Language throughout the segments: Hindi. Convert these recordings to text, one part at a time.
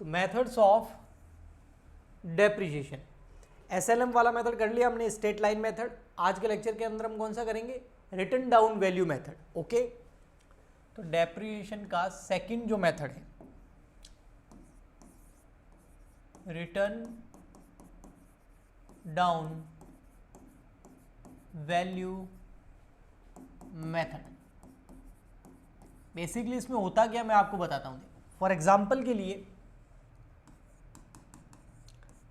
तो मेथड्स ऑफ डेप्रिसिएशन, एसएलएम वाला मेथड कर लिया हमने, स्ट्रेट लाइन मेथड। आज के लेक्चर के अंदर हम कौन सा करेंगे, written down value method. Okay, तो डेप्रिसिएशन का सेकंड जो मेथड है, written down value method. Basically इसमें होता क्या मैं आपको बताता हूं। फॉर एग्जांपल के लिए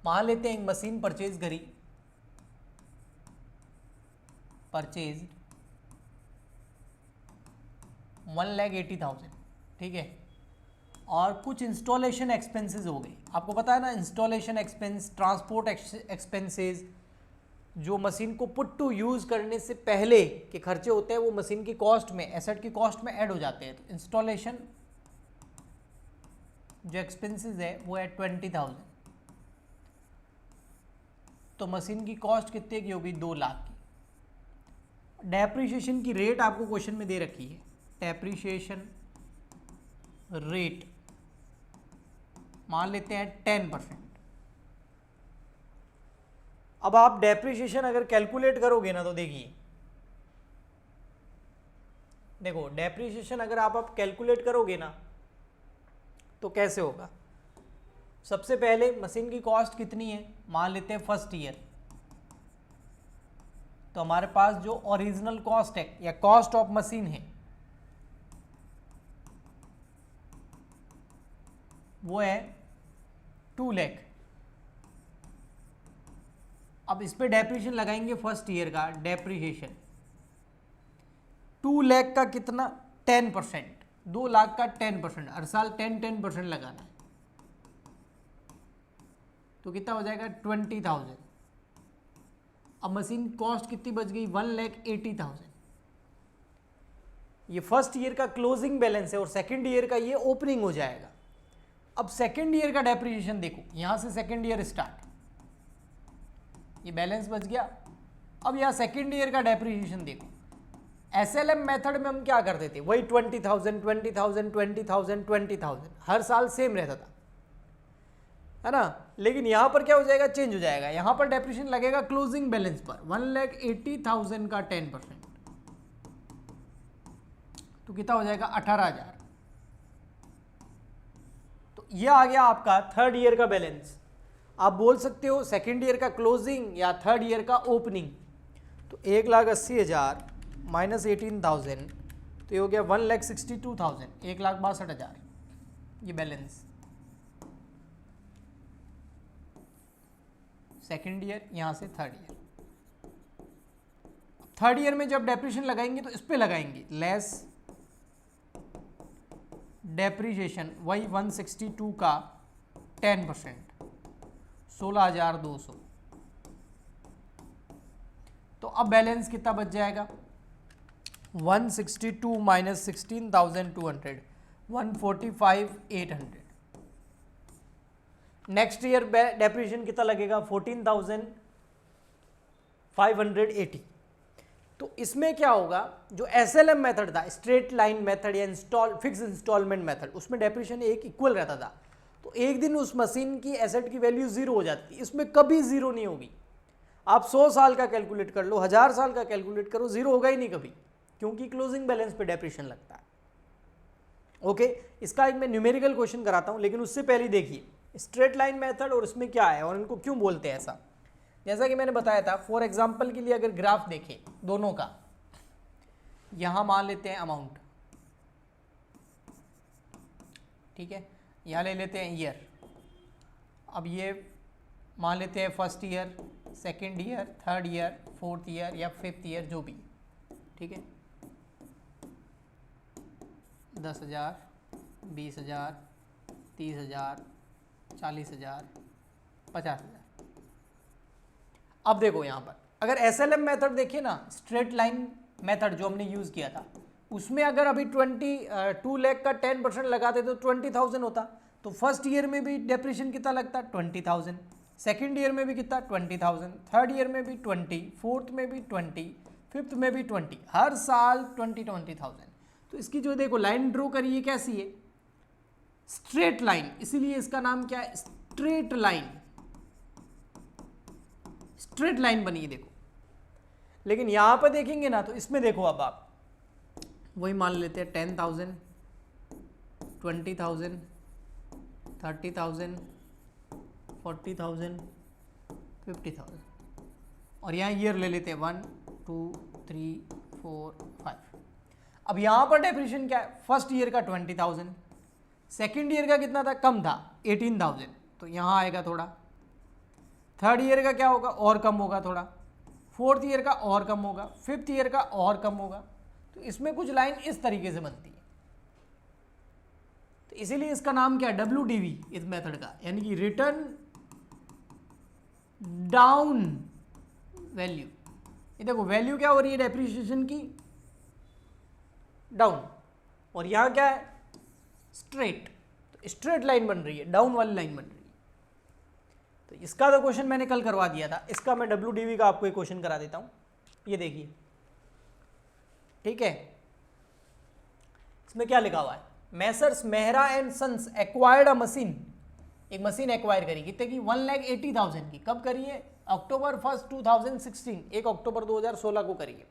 मान लेते हैं एक मशीन परचेज करी, परचेज 1,80,000, ठीक है, और कुछ इंस्टॉलेशन एक्सपेंसेस हो गए। आपको पता है ना, इंस्टॉलेशन एक्सपेंस, ट्रांसपोर्ट एक्सपेंसेस, जो मशीन को पुट टू यूज़ करने से पहले के खर्चे होते हैं, वो मशीन की कॉस्ट में, एसेट की कॉस्ट में ऐड हो जाते हैं। तो इंस्टॉलेशन जो एक्सपेंसेस है वो है 20,000, तो मशीन की कॉस्ट कितने की होगी, 2 लाख की। डेप्रिसिएशन की रेट आपको क्वेश्चन में दे रखी है, डेप्रिसिएशन रेट मान लेते हैं 10%। अब आप डेप्रिसिएशन अगर कैलकुलेट करोगे ना, तो देखिए, देखो डेप्रिसिएशन अगर आप कैलकुलेट करोगे ना, तो कैसे होगा। सबसे पहले मशीन की कॉस्ट कितनी है, मान लेते हैं फर्स्ट ईयर, तो हमारे पास जो ओरिजिनल कॉस्ट है या कॉस्ट ऑफ मशीन है वो है 2 लाख। अब इस पे डेप्रिसिएशन लगाएंगे फर्स्ट ईयर का डेप्रिसिएशन 2 लाख का कितना, 10%, 2 लाख का 10%, हर साल 10% लगाना है, तो कितना हो जाएगा 20,000। अब मशीन कॉस्ट कितनी बच गई, 1,80,000। ये फर्स्ट ईयर का क्लोजिंग बैलेंस है और सेकंड ईयर का ये ओपनिंग हो जाएगा। अब सेकंड ईयर का डेप्रिसिएशन देखो, यहां से सेकंड ईयर स्टार्ट, ये बैलेंस बच गया। अब यहां सेकंड ईयर का डेप्रिसिएशन देखो, एसएलएम मेथड में हम क्या करते थे, वही 20,000 20,000 20,000 20,000 हर साल सेम रहता था, है ना। लेकिन यहां पर क्या हो जाएगा, चेंज हो जाएगा। यहां पर डेप्रिसिएशन लगेगा क्लोजिंग बैलेंस पर, 1,80,000 का 10%, तो कितना हो जाएगा 18,000। तो ये आ गया आपका थर्ड ईयर का बैलेंस। आप बोल सकते हो सेकेंड ईयर का क्लोजिंग या थर्ड ईयर का ओपनिंग। तो 1,80,000 माइनस 18,000, तो ये हो गया 1,62,000, 1,62,000 ये बैलेंस सेकेंड ईयर, यहां से थर्ड ईयर। थर्ड ईयर में जब डेप्रिसिएशन लगाएंगे तो इस पे लगाएंगे लेस डेप्रिसिएशन, वही 162 का 10%, 16,200। तो अब बैलेंस कितना बच जाएगा, 162 माइनस 16,200, 145,800। नेक्स्ट ईयर डेप्रिसिएशन कितना लगेगा, 14,580। तो इसमें क्या होगा, जो एसएलएम मेथड था, स्ट्रेट लाइन मेथड या फिक्स इंस्टॉलमेंट मेथड, उसमें डेप्रिसिएशन एक इक्वल रहता था। तो एक दिन उस मशीन की एसेट की वैल्यू 0 हो जाती थी, इसमें कभी 0 नहीं होगी। आप 100 साल का कैलकुलेट कर लो, 1000 साल का कैलकुलेट करो, 0 होगा ही नहीं कभी, क्योंकि क्लोजिंग बैलेंस पे डेप्रिसिएशन लगता है। ओके, इसका एक मैं न्यूमेरिकल क्वेश्चन कराता हूं, लेकिन उससे पहले देखिए स्ट्रेट लाइन मेथड और इसमें क्या है और इनको क्यों बोलते हैं ऐसा। जैसा कि मैंने बताया था, फॉर एग्जांपल के लिए अगर ग्राफ देखें दोनों का, यहां मान लेते हैं अमाउंट, ठीक है, यहां ले लेते हैं ईयर। अब ये मान लेते हैं first year, second year, third year, fourth year या फिफ्थ ईयर, जो भी, ठीक है। 10,000, 20,000, 30,000, 40,000, 50,000। अब देखो यहां पर अगर एसएलएम मेथड देखिए ना, स्ट्रेट लाइन मेथड जो हमने यूज किया था, उसमें अगर अभी 2 लाख का 10% लगाते तो 20,000 होता। तो फर्स्ट ईयर में भी डेप्रिसिएशन कितना लगता, 20,000, सेकेंड ईयर में भी कितना 20,000, थर्ड ईयर में भी 20, फोर्थ में भी 20, फिफ्थ में भी 20, हर साल 20,000। तो इसकी जो देखो लाइन ड्रॉ करी है कैसी है, स्ट्रेट लाइन, इसीलिए इसका नाम क्या है, स्ट्रेट लाइन। स्ट्रेट लाइन बनी है देखो। लेकिन यहां पर देखेंगे ना तो इसमें देखो, अब आप वही मान लेते हैं 10,000, 20,000, 30,000, 40,000, 50,000, और यहाँ ईयर ले लेते हैं 1, 2, 3, 4, 5। अब यहाँ पर डेप्रिसिएशन क्या है, फर्स्ट ईयर का 20,000, सेकेंड ईयर का कितना था, कम था 18,000, तो यहाँ आएगा थोड़ा। थर्ड ईयर का क्या होगा, और कम होगा थोड़ा। फोर्थ ईयर का और कम होगा, फिफ्थ ईयर का और कम होगा। तो इसमें कुछ लाइन इस तरीके से बनती है। तो इसीलिए इसका नाम क्या है, WDV इस मेथड का, यानी कि रिटर्न डाउन वैल्यू। ये देखो वैल्यू क्या हो रही है डेप्रिसिएशन की, डाउन, और यहां क्या है, स्ट्रेट। तो स्ट्रेट लाइन बन रही है, डाउन वाली लाइन बन रही है। तो इसका तो क्वेश्चन मैंने कल करवा दिया था, इसका मैं WDV का आपको एक क्वेश्चन करा देता हूं। ये देखिए, ठीक है, इसमें क्या लिखा हुआ है, messrs Mehra and sons acquired a machine, एक मशीन एक्वायर करी, कितने की, 1,80,000 की। कब करी है, October 1, 2016, 1 अक्टूबर 2016 को करी है।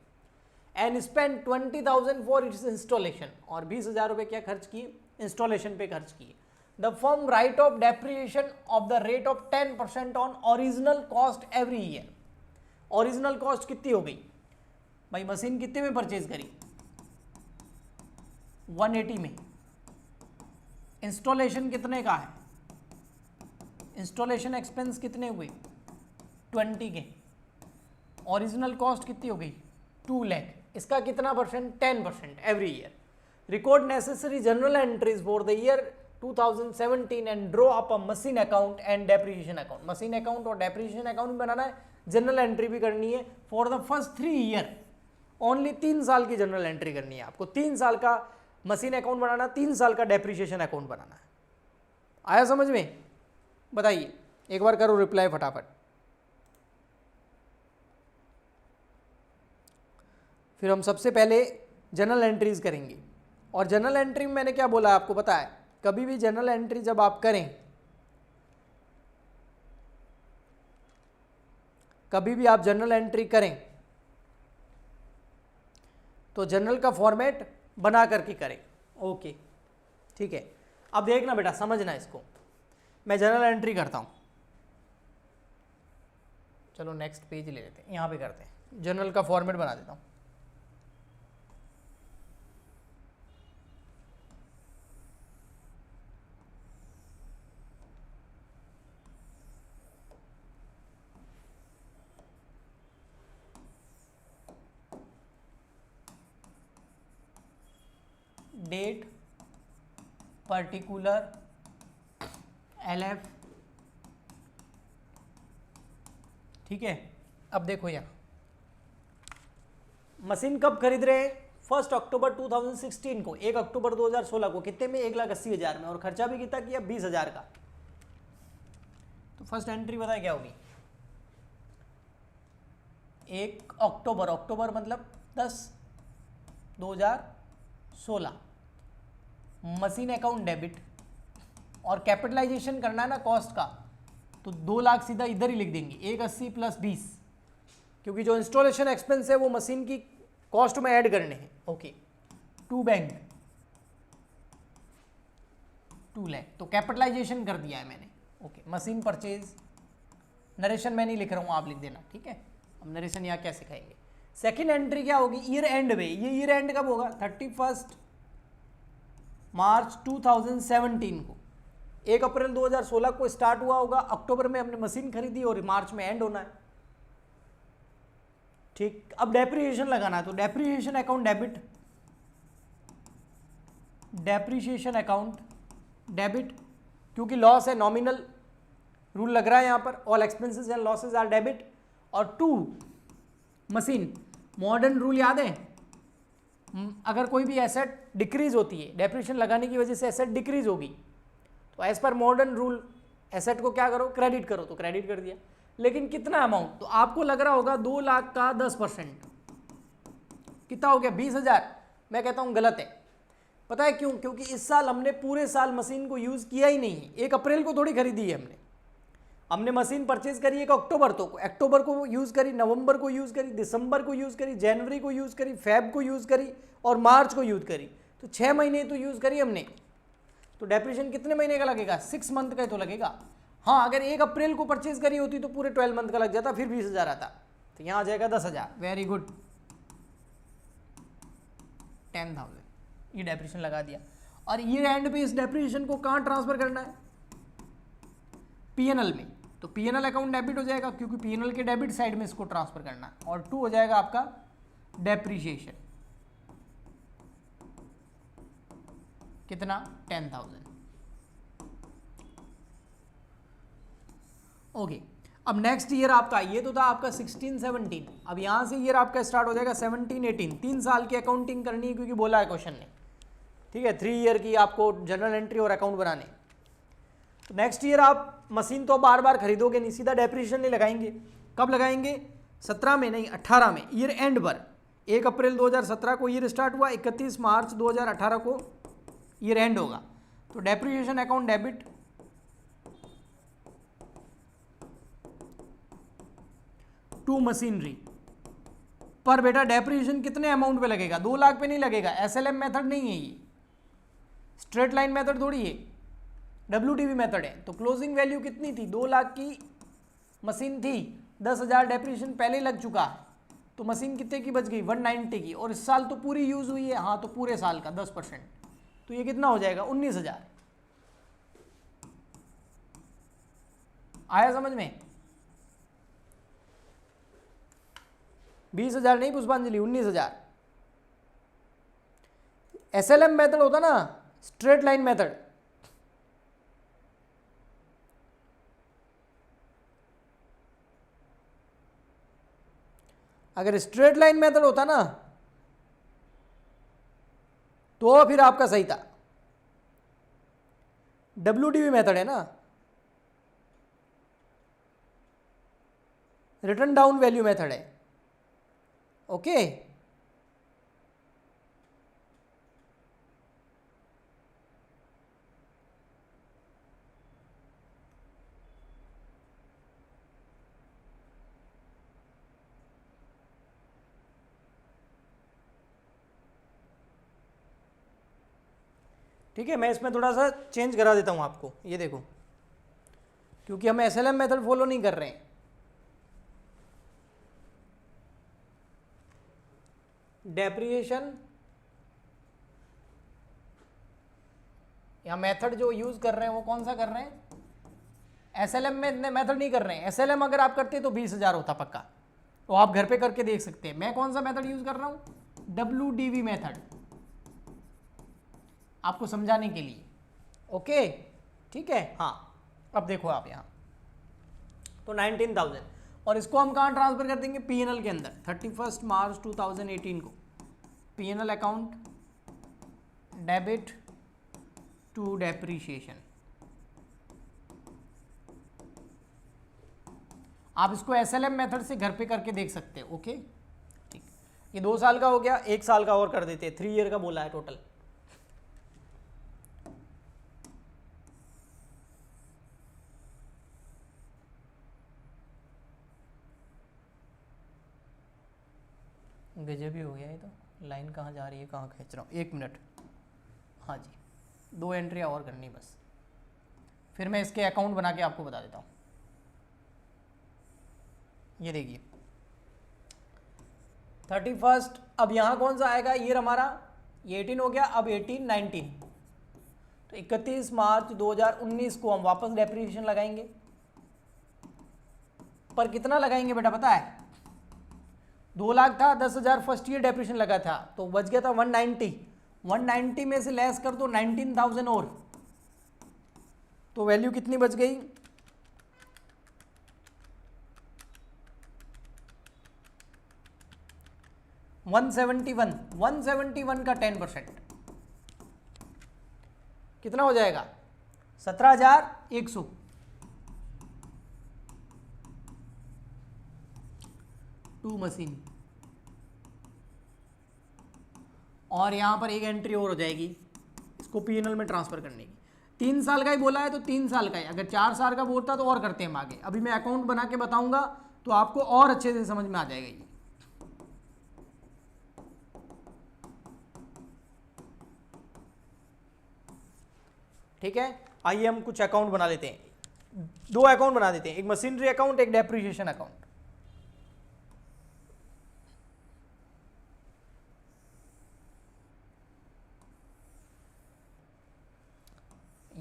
And spend 20,000 for its installation, और 20,000 रुपये क्या खर्च किए, इंस्टॉलेशन पे खर्च किए। The firm right of depreciation of the rate of 10% on original cost every year. Original cost कितनी हो गई भाई, मशीन कितने में परचेज करी, 180 में। इंस्टॉलेशन कितने का है, इंस्टॉलेशन एक्सपेंस कितने हुए, 20 के। ओरिजिनल कॉस्ट कितनी हो गई, 2 लाख। इसका कितना percent, 10% every year. Record necessary general entries for the year 2017 and draw up a machine account and depreciation account. Machine account और डेप्रिसिएशन अकाउंट बनाना है, जनरल एंट्री भी करनी है for the first 3 year. Only 3 साल की जनरल एंट्री करनी है आपको, 3 साल का मशीन अकाउंट बनाना, 3 साल का डेप्रिसिएशन अकाउंट बनाना है। आया समझ में, बताइए, एक बार करो रिप्लाई फटाफट। फिर हम सबसे पहले जनरल एंट्रीज करेंगे, और जनरल एंट्री में मैंने क्या बोला आपको पता है, कभी भी जनरल एंट्री जब आप करें, कभी भी आप जनरल एंट्री करें तो जनरल का फॉर्मेट बना करके करें। ओके, ठीक है। अब देखना बेटा, समझना इसको, मैं जनरल एंट्री करता हूं। चलो नेक्स्ट पेज ले लेते हैं, यहां पे करते हैं, जनरल का फॉर्मेट बना देता हूं। डेट, पर्टिकुलर, LF, ठीक है। अब देखो यहाँ मशीन कब खरीद रहे हैं, 1 अक्टूबर 2016 को, 1 अक्टूबर 2016 को, कितने में, 1,80,000 में, और खर्चा भी कितना किया, 20,000 का। तो फर्स्ट एंट्री बताए क्या होगी, 1 अक्टूबर, अक्टूबर मतलब 10, 2016, मशीन अकाउंट डेबिट, और कैपिटलाइजेशन करना है ना कॉस्ट का, तो 2 लाख सीधा इधर ही लिख देंगे, 180 + 20, क्योंकि जो इंस्टॉलेशन एक्सपेंस है वो मशीन की कॉस्ट में ऐड करने हैं। ओके, 2 बैंक, 2 लाख, तो कैपिटलाइजेशन कर दिया है मैंने। ओके, मशीन परचेज, नरेशन मैं नहीं लिख रहा हूँ, आप लिख देना, ठीक है। हम नरेशन यहाँ क्या सिखाएंगे। सेकेंड एंट्री क्या होगी, ईयर एंड में। ये ईयर एंड कब होगा, 31 मार्च 2017 को। 1 अप्रैल 2016 को स्टार्ट हुआ होगा, अक्टूबर में हमने मशीन खरीदी और मार्च में एंड होना है, ठीक। अब डेप्रिसिएशन लगाना है, तो depreciation account debit, depreciation account debit, क्योंकि लॉस है, नॉमिनल रूल लग रहा है यहाँ पर, all expenses and losses are debit. और 2 मशीन, मॉडर्न रूल याद है, अगर कोई भी एसेट डिक्रीज होती है, डेप्रिसिएशन लगाने की वजह से एसेट डिक्रीज होगी, तो as per modern rule asset को क्या करो, क्रेडिट करो, तो क्रेडिट कर दिया। लेकिन कितना अमाउंट, तो आपको लग रहा होगा 2 लाख का 10%, कितना हो गया, 20,000। मैं कहता हूं गलत है, पता है क्यों? क्योंकि इस साल हमने पूरे साल मशीन को यूज़ किया ही नहीं है। 1 अप्रैल को थोड़ी खरीदी है हमने मशीन परचेज करी 1 अक्टूबर तो अक्टूबर को यूज़ करी, नवंबर को यूज़ करी, दिसंबर को यूज़ करी, जनवरी को यूज़ करी, फेब को यूज़ करी और मार्च को यूज़ करी। तो 6 महीने तो यूज़ करी हमने। तो डेप्रिसिएशन कितने महीने का लगेगा? 6 मंथ का तो लगेगा। हाँ, अगर 1 अप्रैल को परचेज करी होती तो पूरे 12 मंथ का लग जाता, फिर 20,000 आता। तो यहाँ आ जाएगा 10,000। वेरी गुड, 10,000 ये डेप्रिसिएशन लगा दिया। और ईयर एंड पे इस डेप्रिसिएशन को कहाँ ट्रांसफर करना है? पीएनएल में। तो पीएनएल अकाउंट डेबिट हो जाएगा, क्योंकि पीएनएल के डेबिट साइड में इसको ट्रांसफर करना है। और 2 हो जाएगा आपका डेप्रिसिएशन, कितना? 10,000। ओके, अब नेक्स्ट ईयर आपका, ये तो था आपका 16-17, अब यहाँ से ईयर आपका स्टार्ट हो जाएगा 17-18। 3 साल की अकाउंटिंग करनी है, क्योंकि बोला है क्वेश्चन ने, ठीक है, 3 ईयर की आपको जर्नल एंट्री और अकाउंट बनाने। तो नेक्स्ट ईयर आप मशीन तो बार बार खरीदोगे नहीं, सीधा डेप्रिसिएशन नहीं लगाएंगे। कब लगाएंगे? 17 में नहीं, 18 में, ईयर एंड पर। 1 अप्रैल 2017 को ईयर स्टार्ट हुआ, 31 मार्च 2018 को ईयर एंड होगा। तो depreciation account debit to machinery. पर बेटा डेप्रिसिएशन कितने अमाउंट पे लगेगा? 2 लाख पे नहीं लगेगा। एसएलएम मेथड नहीं है ये, स्ट्रेट लाइन मेथड थोड़ी है, डब्ल्यूडीवी मेथड है। तो क्लोजिंग वैल्यू कितनी थी? 2 लाख की मशीन थी, 10,000 डेप्रिसिएशन पहले लग चुका है, तो मशीन कितने की बच गई? 190 की। और इस साल तो पूरी यूज हुई है, हाँ, तो पूरे साल का 10%, तो ये कितना हो जाएगा? 19,000। आया समझ में? 20,000 नहीं पुष्पांजलि, 19,000। एसएलएम मेथड होता ना, स्ट्रेट लाइन मेथड, अगर स्ट्रेट लाइन मेथड होता ना तो फिर आपका सही था। डब्ल्यूडीवी मेथड है ना, रिटर्न डाउन वैल्यू मेथड है। ओके, ठीक है, मैं इसमें थोड़ा सा चेंज करा देता हूं आपको। ये देखो, क्योंकि हम एसएलएम मेथड फॉलो नहीं कर रहे हैं। डेप्रिसिएशन या मेथड जो यूज कर रहे हैं वो कौन सा कर रहे हैं? एसएलएम में मेथड नहीं कर रहे हैं। एसएलएम अगर आप करते तो 20,000 होता पक्का, तो आप घर पे करके देख सकते हैं। मैं कौन सा मेथड यूज कर रहा हूं? डब्ल्यूडीवी मेथड, आपको समझाने के लिए। ओके, ठीक है। हाँ, अब देखो आप यहाँ, तो 19,000, और इसको हम कहाँ ट्रांसफर कर देंगे? पीएनएल के अंदर। 31 मार्च 2018 को PNL account debit to depreciation. आप इसको एसएलएम मेथड से घर पे करके देख सकते हो। ओके, ठीक, ये 2 साल का हो गया, 1 साल का और कर देते हैं। 3 ईयर का बोला है टोटल। गजब ही हो गया ये तो। लाइन कहाँ जा रही है, कहाँ खींच रहा हूँ? 1 मिनट। हाँ जी, 2 एंट्रियाँ और करनी बस, फिर मैं इसके अकाउंट बना के आपको बता देता हूँ। ये देखिए 31, अब यहाँ कौन सा आएगा? ईयर हमारा ये 18 हो गया, अब 18, 19, तो 31 मार्च 2019 को हम वापस डेप्रिसिएशन लगाएंगे। पर कितना लगाएंगे बेटा पता है? 2 लाख था, 10,000 फर्स्ट ईयर डेप्रिसिएशन लगा था, तो बच गया था 190। 190 में से लेस कर दो 19,000 और, तो वैल्यू कितनी बच गई? 171। 171 का 10% कितना हो जाएगा? 17,100। टू मशीन, और यहां पर एक एंट्री और हो जाएगी, उसको P&L में ट्रांसफर करने की। 3 साल का ही बोला है तो 3 साल का ही, अगर 4 साल का बोलता तो और करते हैं हम आगे। अभी मैं अकाउंट बना के बताऊंगा तो आपको और अच्छे से समझ में आ जाएगा ये। ठीक है, आइए हम कुछ अकाउंट बना लेते हैं। 2 अकाउंट बना देते हैं, एक मशीनरी अकाउंट, एक डेप्रिसिएशन अकाउंट।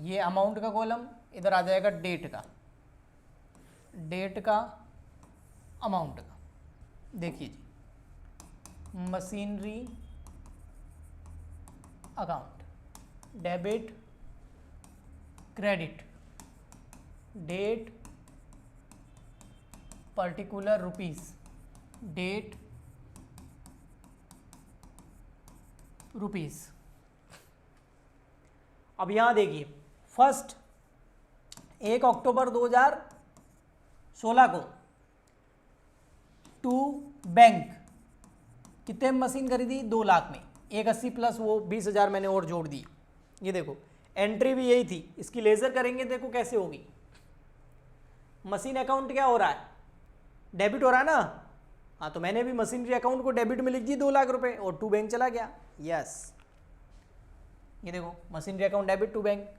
ये अमाउंट का कॉलम, इधर आ जाएगा डेट का, अमाउंट का। देखिए जी, machinery account, debit credit, date particular rupees, date rupees. अब यहां देखिए, फर्स्ट 1 अक्टूबर 2016 को टू बैंक कितने मशीन खरीदी? 2 लाख में, 180 प्लस वो 20,000 मैंने और जोड़ दी। ये देखो एंट्री भी यही थी, इसकी लेजर करेंगे, देखो कैसे होगी। मशीन अकाउंट क्या हो रहा है? डेबिट हो रहा है ना। हाँ, तो मैंने भी मशीनरी अकाउंट को डेबिट में लिख दी 2 लाख रुपए और टू बैंक चला गया। यस, ये देखो machinery account debit to bank.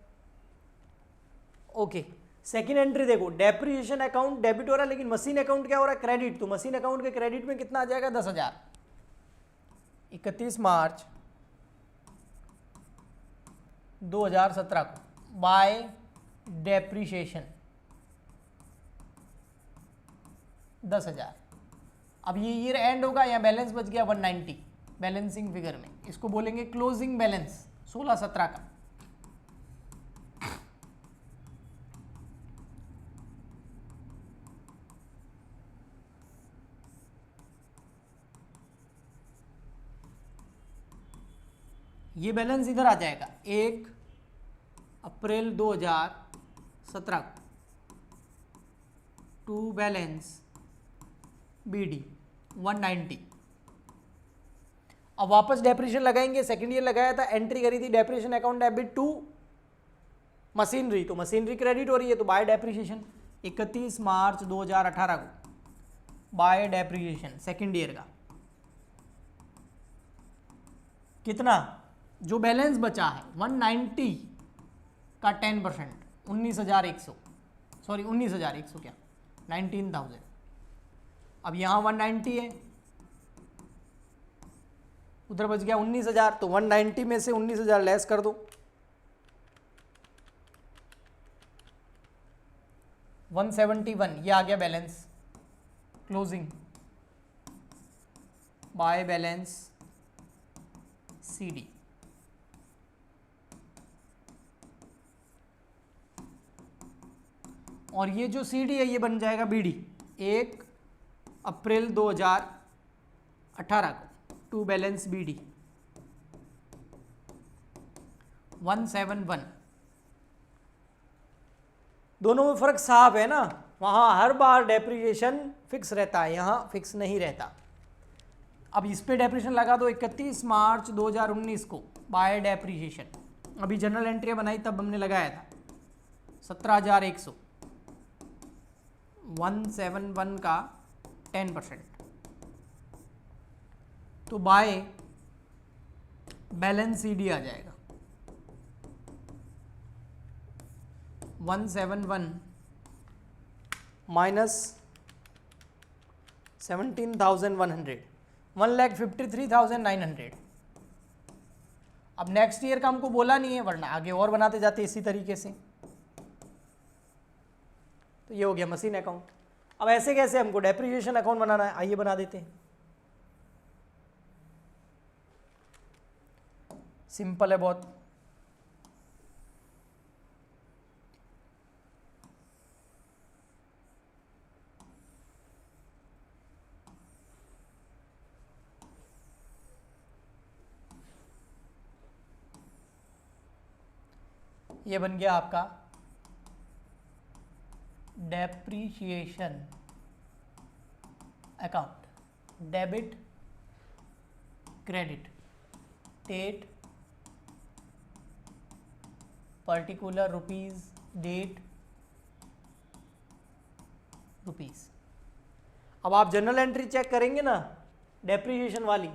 Okay, second entry देखो, डेप्रिसिएशन अकाउंट डेबिट हो रहा है, लेकिन मशीन अकाउंट क्या हो रहा है? क्रेडिट। तो मशीन अकाउंट के क्रेडिट में कितना आ जाएगा? 10,000। 31 मार्च 2017 को बाय डेप्रिसिएशन 10,000। अब ये ईयर एंड होगा, यहाँ बैलेंस बच गया 190 बैलेंसिंग फिगर में, इसको बोलेंगे क्लोजिंग बैलेंस 16-17 का। ये बैलेंस इधर आ जाएगा 1 अप्रैल 2017 को टू बैलेंस BD 190। अब वापस डेप्रिसिएशन लगाएंगे, सेकेंड ईयर लगाया था, एंट्री करी थी depreciation account debit to machinery, तो मशीनरी क्रेडिट हो रही है, तो बाय डेप्रिसिएशन 31 मार्च 2018 को बाय डेप्रिसिएशन सेकेंड ईयर का कितना? जो बैलेंस बचा है 190 का 10%, 19,100, सॉरी 19,100 क्या, 19,000। अब यहाँ 190 है, उधर बच गया 19,000, तो 190 में से 19,000 लेस कर दो, 171। ये आ गया balance closing by balance CD। और ये जो CD है ये बन जाएगा BD 1 अप्रैल 2018 को टू बैलेंस BD 171। दोनों में फर्क साफ है ना, वहां हर बार डेप्रिसिएशन फिक्स रहता है, यहां फिक्स नहीं रहता। अब इस पे डेप्रिसिएशन लगा दो 31 मार्च 2019 को बाय डेप्रिसिएशन। अभी जनरल एंट्री बनाई तब हमने लगाया था 17,100, 171 का 10%, तो बाय बैलेंस CD आ जाएगा 171 माइनस 17,100, 1,53,900। अब नेक्स्ट ईयर का हमको बोला नहीं है, वरना आगे और बनाते जाते इसी तरीके से। तो ये हो गया मशीन अकाउंट। अब ऐसे कैसे हमको डेप्रिसिएशन अकाउंट बनाना है, आइए बना देते हैं। सिंपल है बहुत। ये बन गया आपका depreciation account, debit credit, date particular rupees date rupees. अब आप जनरल एंट्री चेक करेंगे ना, डेप्रिसिएशन वाली,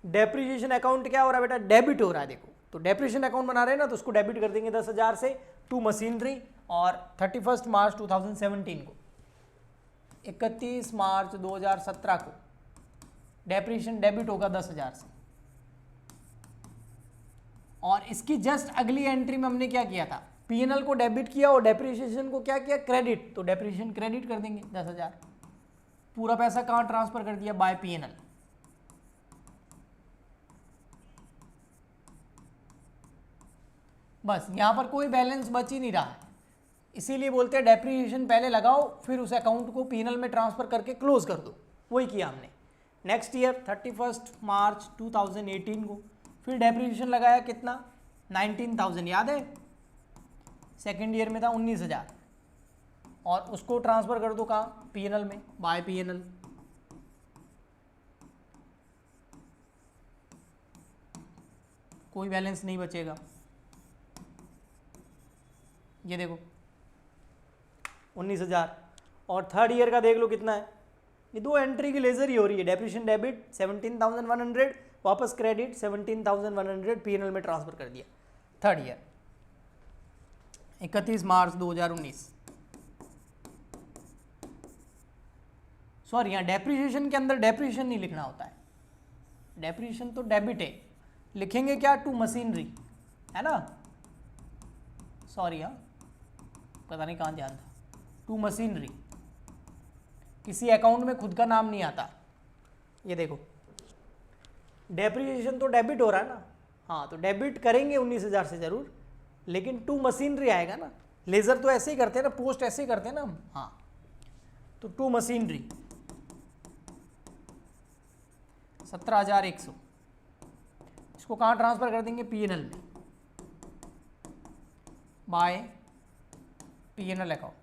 डेप्रिसिएशन अकाउंट क्या हो रहा है बेटा, डेबिट हो रहा है। देखो तो डेप्रिसिएशन अकाउंट बना रहे हैं ना, तो उसको डेबिट कर देंगे 10,000 से टू मशीनरी, और 31 मार्च 2017 को, 31 मार्च 2017 को डेप्रिसिएशन डेबिट होगा 10,000 से। और इसकी जस्ट अगली एंट्री में हमने क्या किया था, पीएनएल को डेबिट किया और डेप्रिसिएशन को क्या किया, क्रेडिट, तो डेप्रिसिएशन क्रेडिट कर देंगे 10,000। पूरा पैसा कहाँ ट्रांसफर कर दिया, बाय पीएनएल। बस यहाँ पर कोई बैलेंस बच ही नहीं रहा है, इसीलिए बोलते हैं डेप्रिसिएशन पहले लगाओ, फिर उस अकाउंट को पीएनएल में ट्रांसफर करके क्लोज कर दो। वही किया हमने। नेक्स्ट ईयर 31 मार्च 2018 को फिर डेप्रिसिएशन लगाया, कितना, 19,000, याद है। सेकेंड ईयर में था 19,000, और उसको ट्रांसफर कर दो कहाँ, पीएनएल में, बाय पीएनएल। कोई बैलेंस नहीं बचेगा। ये देखो 19,000, और थर्ड ईयर का देख लो कितना है। ये दो एंट्री की लेजर ही हो रही है, डेप्रिसिएशन डेबिट 17,100, वापस क्रेडिट 17,100, पीएनएल में ट्रांसफर कर दिया। थर्ड ईयर 31 मार्च 2019। सॉरी, यहाँ डेप्रिसिएशन के अंदर डेप्रिसिएशन नहीं लिखना होता है, डेप्रिसिएशन तो डेबिट है, लिखेंगे क्या, टू मशीनरी, है ना। सॉरी, हाँ पता नहीं कहाँ ध्यान था, टू मशीनरी, किसी अकाउंट में खुद का नाम नहीं आता। ये देखो डेप्रिसिएशन तो डेबिट हो रहा है ना, हाँ तो डेबिट करेंगे 19,000 से जरूर, लेकिन टू मशीनरी आएगा ना। लेजर तो ऐसे ही करते हैं ना, पोस्ट ऐसे ही करते हैं ना हम, हाँ तो टू मशीनरी 17,100, इसको कहाँ ट्रांसफर कर देंगे, पीएनएल में, बाय पीएनएल अकाउंट।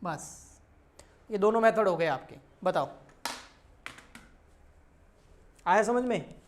बस ये दोनों मेथड हो गए आपके। बताओ आया समझ में।